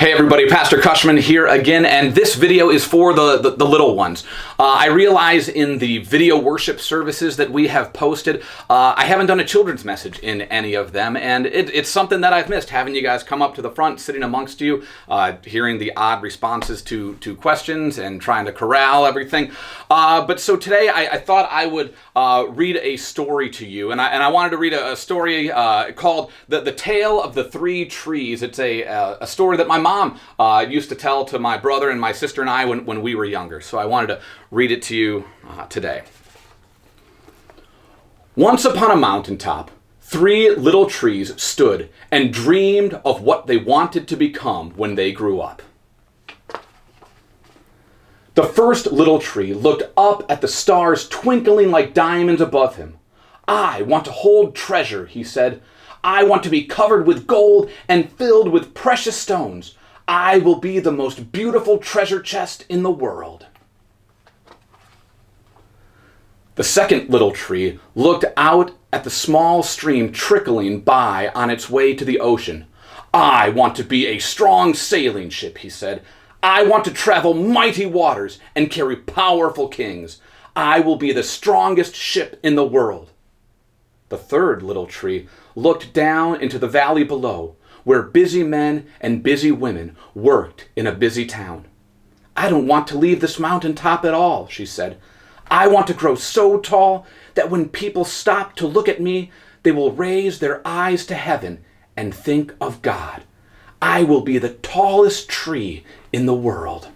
Hey everybody, Pastor Koschmann here again, and this video is for the little ones. I realize in the video worship services that we have posted, I haven't done a children's message in any of them, and it's something that I've missed, having you guys come up to the front, sitting amongst you, hearing the odd responses to questions and trying to corral everything. But so today I thought I would read a story to you, and I wanted to read a story called The Tale of the Three Trees. It's a story that my mom used to tell to my brother and my sister and I when we were younger. So I wanted to read it to you today. Once upon a mountaintop, three little trees stood and dreamed of what they wanted to become when they grew up. The first little tree looked up at the stars twinkling like diamonds above him. "I want to hold treasure," he said. "I want to be covered with gold and filled with precious stones. I will be the most beautiful treasure chest in the world." The second little tree looked out at the small stream trickling by on its way to the ocean. "I want to be a strong sailing ship," he said. "I want to travel mighty waters and carry powerful kings. I will be the strongest ship in the world." The third little tree looked down into the valley below, where busy men and busy women worked in a busy town. "I don't want to leave this mountaintop at all," she said. "I want to grow so tall that when people stop to look at me, they will raise their eyes to heaven and think of God. I will be the tallest tree in the world."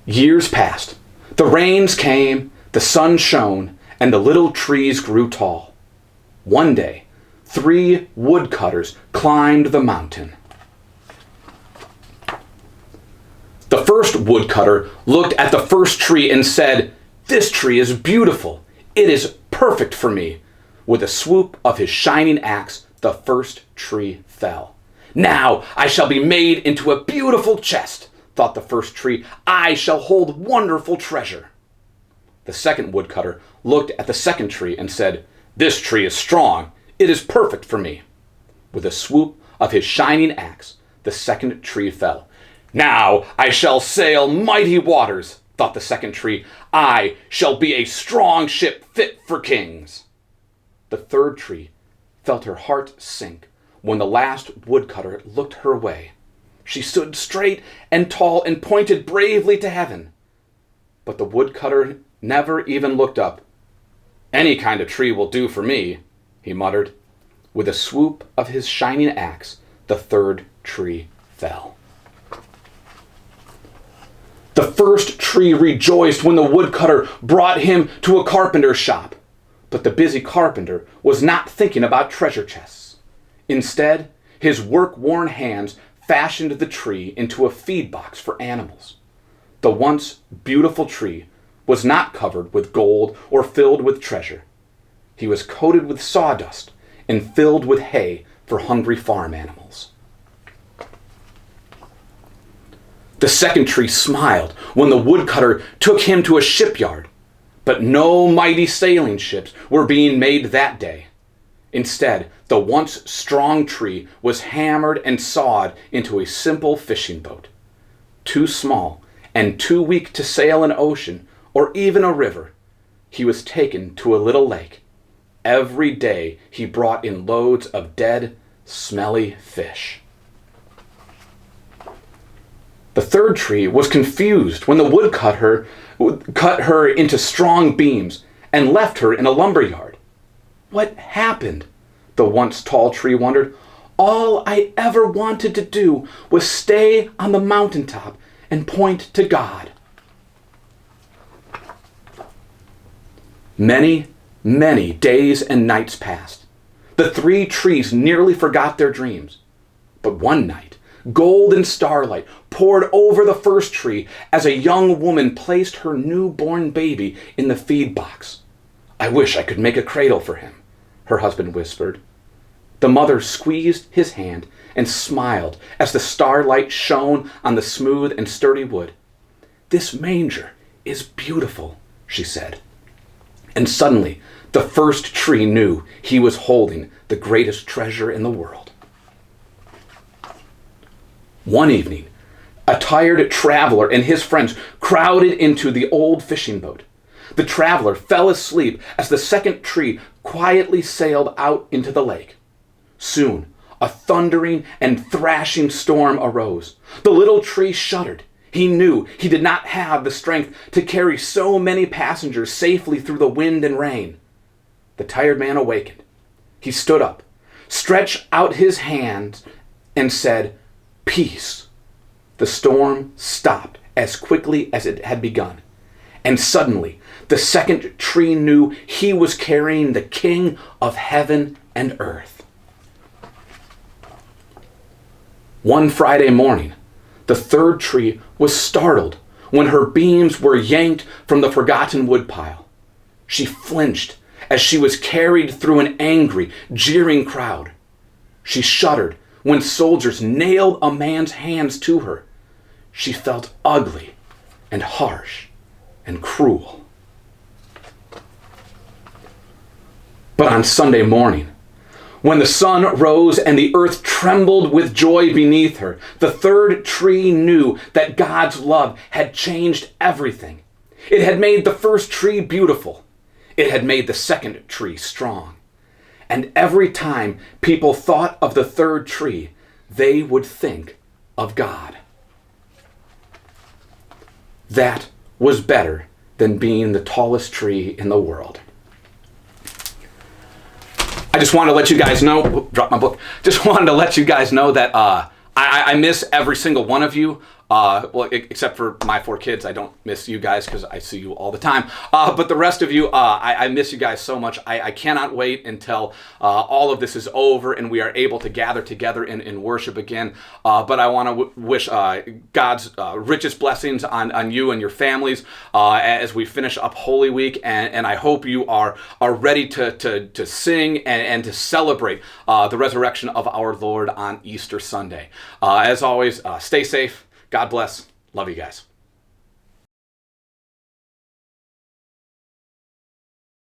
Years passed. The rains came, the sun shone, and the little trees grew tall. One day, three woodcutters climbed the mountain. The first woodcutter looked at the first tree and said, "This tree is beautiful. It is perfect for me." With a swoop of his shining axe, the first tree fell. "Now I shall be made into a beautiful chest," thought the first tree. "I shall hold wonderful treasure." The second woodcutter looked at the second tree and said, "This tree is strong. It is perfect for me." With a swoop of his shining axe, the second tree fell. "Now I shall sail mighty waters," thought the second tree. "I shall be a strong ship fit for kings." The third tree felt her heart sink when the last woodcutter looked her way. She stood straight and tall and pointed bravely to heaven. But the woodcutter never even looked up. "Any kind of tree will do for me," he muttered. With a swoop of his shining axe, the third tree fell. The first tree rejoiced when the woodcutter brought him to a carpenter's shop. But the busy carpenter was not thinking about treasure chests. Instead, his work-worn hands fashioned the tree into a feed box for animals. The once beautiful tree was not covered with gold or filled with treasure. He was coated with sawdust and filled with hay for hungry farm animals. The second tree smiled when the woodcutter took him to a shipyard, but no mighty sailing ships were being made that day. Instead, the once strong tree was hammered and sawed into a simple fishing boat. Too small and too weak to sail an ocean or even a river, he was taken to a little lake. Every day he brought in loads of dead, smelly fish. The third tree was confused when the woodcutter cut her into strong beams and left her in a lumber yard. What happened? The once tall tree wondered. All I ever wanted to do was stay on the mountaintop and point to God. Many, many days and nights passed. The three trees nearly forgot their dreams. But one night, golden starlight poured over the first tree as a young woman placed her newborn baby in the feed box. "I wish I could make a cradle for him," her husband whispered. The mother squeezed his hand and smiled as the starlight shone on the smooth and sturdy wood. "This manger is beautiful," she said. And suddenly, the first tree knew he was holding the greatest treasure in the world. One evening, a tired traveler and his friends crowded into the old fishing boat. The traveler fell asleep as the second tree quietly sailed out into the lake. Soon, a thundering and thrashing storm arose. The little tree shuddered. He knew he did not have the strength to carry so many passengers safely through the wind and rain. The tired man awakened. He stood up, stretched out his hands, and said, "Peace." The storm stopped as quickly as it had begun. And suddenly, the second tree knew he was carrying the King of heaven and earth. One Friday morning, the third tree was startled when her beams were yanked from the forgotten woodpile. She flinched as she was carried through an angry, jeering crowd. She shuddered when soldiers nailed a man's hands to her. She felt ugly and harsh and cruel. But on Sunday morning, when the sun rose and the earth trembled with joy beneath her, the third tree knew that God's love had changed everything. It had made the first tree beautiful. It had made the second tree strong. And every time people thought of the third tree, they would think of God. That was better than being the tallest tree in the world. I just wanted to let you guys know, drop my book, just wanted to let you guys know that I miss every single one of you. Well, except for my 4 kids. I don't miss you guys because I see you all the time. But the rest of you, I miss you guys so much. I cannot wait until all of this is over and we are able to gather together in worship again. But I want to wish God's richest blessings on you and your families as we finish up Holy Week. And I hope you are ready to sing and to celebrate the resurrection of our Lord on Easter Sunday. As always, stay safe. God bless. Love you guys.